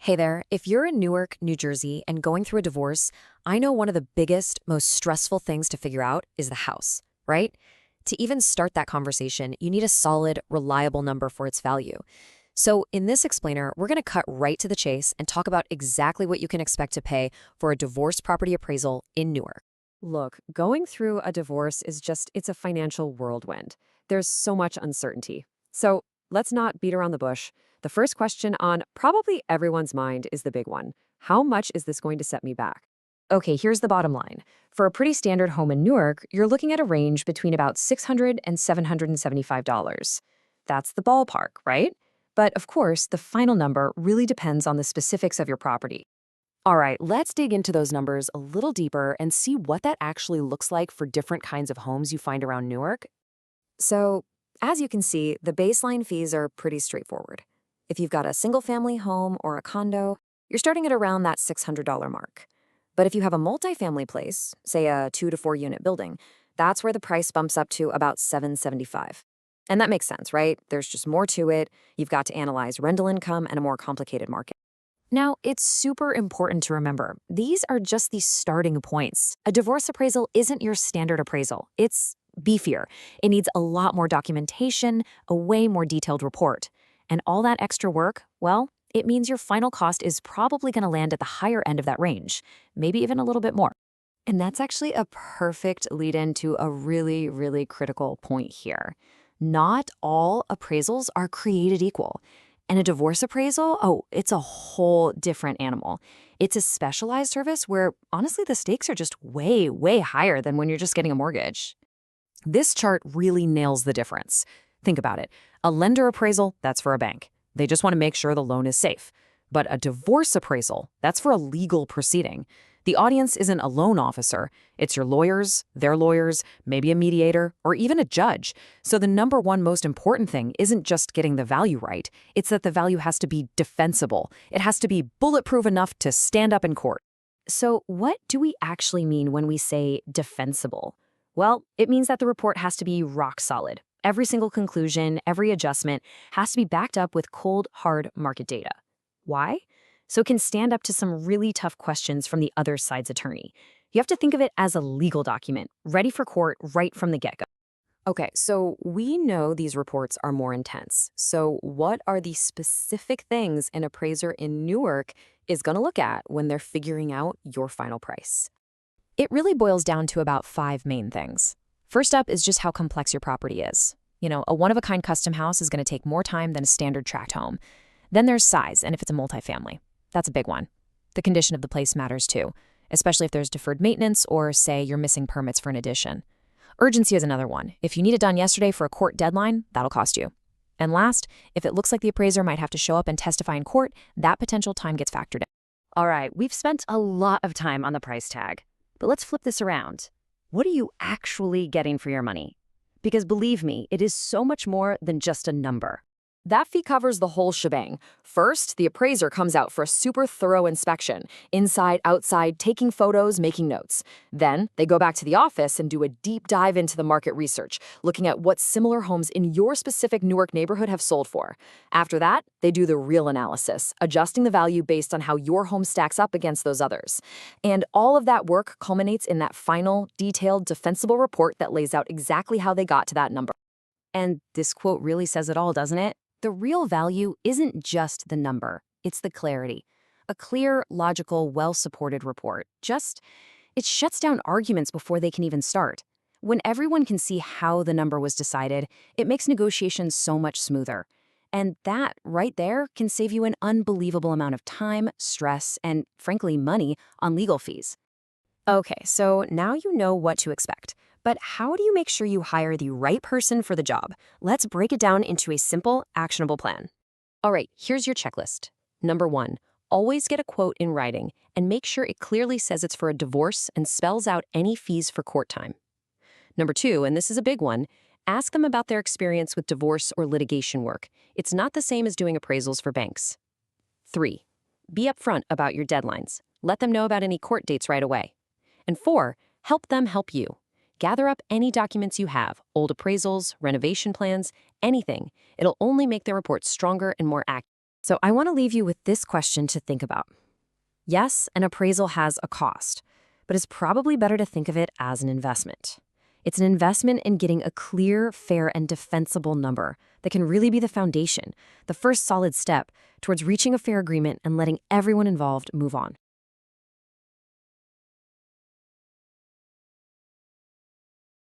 Hey there, if you're in Newark, New Jersey, and going through a divorce, I know one of the biggest, most stressful things to figure out is the house, right? To even start that conversation, you need a solid, reliable number for its value. So in this explainer, we're going to cut right to the chase and talk about exactly what you can expect to pay for a divorce property appraisal in Newark. Look, going through a divorce it's a financial whirlwind. There's so much uncertainty. So let's not beat around the bush. The first question on probably everyone's mind is the big one. How much is this going to set me back? Okay, here's the bottom line. For a pretty standard home in Newark, you're looking at a range between about $600 and $775. That's the ballpark, right? But of course, the final number really depends on the specifics of your property. All right, let's dig into those numbers a little deeper and see what that actually looks like for different kinds of homes you find around Newark. So, as you can see, the baseline fees are pretty straightforward. If you've got a single-family home or a condo, you're starting at around that $600 mark. But if you have a multifamily place, say a 2 to 4 unit building, that's where the price bumps up to about $775. And that makes sense, right? There's just more to it. You've got to analyze rental income and a more complicated market. Now, it's super important to remember, these are just the starting points. A divorce appraisal isn't your standard appraisal. It's beefier. It needs a lot more documentation, a way more detailed report. And all that extra work, well, it means your final cost is probably going to land at the higher end of that range, maybe even a little bit more. And that's actually a perfect lead-in to a really, really critical point here. Not all appraisals are created equal. And a divorce appraisal, oh, it's a whole different animal. It's a specialized service where, honestly, the stakes are just way, way higher than when you're just getting a mortgage. This chart really nails the difference. Think about it. A lender appraisal, that's for a bank. They just want to make sure the loan is safe. But a divorce appraisal, that's for a legal proceeding. The audience isn't a loan officer. It's your lawyers, their lawyers, maybe a mediator, or even a judge. So the number one most important thing isn't just getting the value right. It's that the value has to be defensible. It has to be bulletproof enough to stand up in court. So what do we actually mean when we say defensible? Well, it means that the report has to be rock solid. Every single conclusion, every adjustment has to be backed up with cold, hard market data. Why? So it can stand up to some really tough questions from the other side's attorney. You have to think of it as a legal document, ready for court right from the get-go. Okay, so we know these reports are more intense. So what are the specific things an appraiser in Newark is going to look at when they're figuring out your final price? It really boils down to about 5 main things. First up is just how complex your property is. A one-of-a-kind custom house is going to take more time than a standard tract home. Then there's size, and if it's a multifamily. That's a big one. The condition of the place matters too, especially if there's deferred maintenance or, say, you're missing permits for an addition. Urgency is another one. If you need it done yesterday for a court deadline, that'll cost you. And last, if it looks like the appraiser might have to show up and testify in court, that potential time gets factored in. All right, we've spent a lot of time on the price tag, but let's flip this around. What are you actually getting for your money? Because believe me, it is so much more than just a number. That fee covers the whole shebang. First, the appraiser comes out for a super thorough inspection, inside, outside, taking photos, making notes. Then, they go back to the office and do a deep dive into the market research, looking at what similar homes in your specific Newark neighborhood have sold for. After that, they do the real analysis, adjusting the value based on how your home stacks up against those others. And all of that work culminates in that final, detailed, defensible report that lays out exactly how they got to that number. And this quote really says it all, doesn't it? The real value isn't just the number, it's the clarity. A clear, logical, well-supported report. It shuts down arguments before they can even start. When everyone can see how the number was decided, it makes negotiations so much smoother. And that, right there, can save you an unbelievable amount of time, stress, and, frankly, money on legal fees. Okay, so now you know what to expect. But how do you make sure you hire the right person for the job? Let's break it down into a simple, actionable plan. All right, here's your checklist. Number 1, always get a quote in writing and make sure it clearly says it's for a divorce and spells out any fees for court time. Number 2, and this is a big one, ask them about their experience with divorce or litigation work. It's not the same as doing appraisals for banks. 3, be upfront about your deadlines. Let them know about any court dates right away. And 4, help them help you. Gather up any documents you have, old appraisals, renovation plans, anything. It'll only make their report stronger and more accurate. So I want to leave you with this question to think about. Yes, an appraisal has a cost, but it's probably better to think of it as an investment. It's an investment in getting a clear, fair, and defensible number that can really be the foundation, the first solid step towards reaching a fair agreement and letting everyone involved move on.